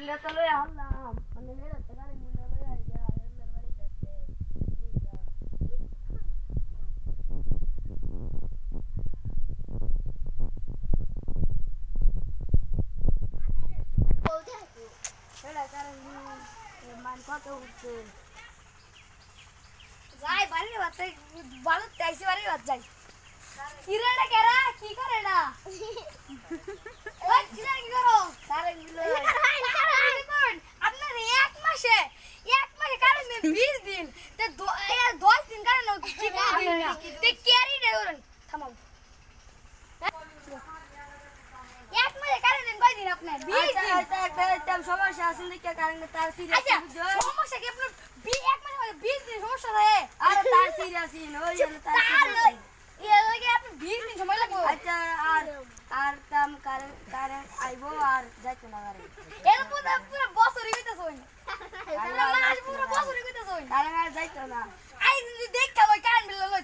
বিলে তো লই আনলাম মানে হেরা তো গাড়ি মুন্ডা লই আইগা হেলার বাড়ি কাছে এইটা বলতে আছে হেরা কারণ মান কত উঠছে যাই বাড়ি বাতে ভালো ট্যাক্সি বাড়ি বাত যাই কিরেটা কেরা কি করে না ওই কিরা কি করো কারেন্ট বিল আপনার এক মাসে কারেন্ট বিল 20 দিন তে 10 দিন কারেন্ট কি দিন না তে ক্যারি দেউরেন থামাও এক মাসে কারেন্ট দিন কয় দিন আপনার 20 দিন একটা সমস্যা আছে নাকি কারেন্ট তার সিরিয়াস আচ্ছা সমস্যা কি আপনার এক মাসে 20 দিন সমস্যা রে আরে তার সিরিয়াস ওই তার সিরিয়াস এর লাগে আপনি 20 দিন সময় লাগবে আচ্ছা আর কাম কারেন্ট আইবো আর যাইতো না গাড়ি এর পুরো বছরই হইতাছই আরে মাস পুরো বছরই হইতাছই কারেন্ট আর যাইতো না আই যদি দেখা লই কারেন্ট বিল লই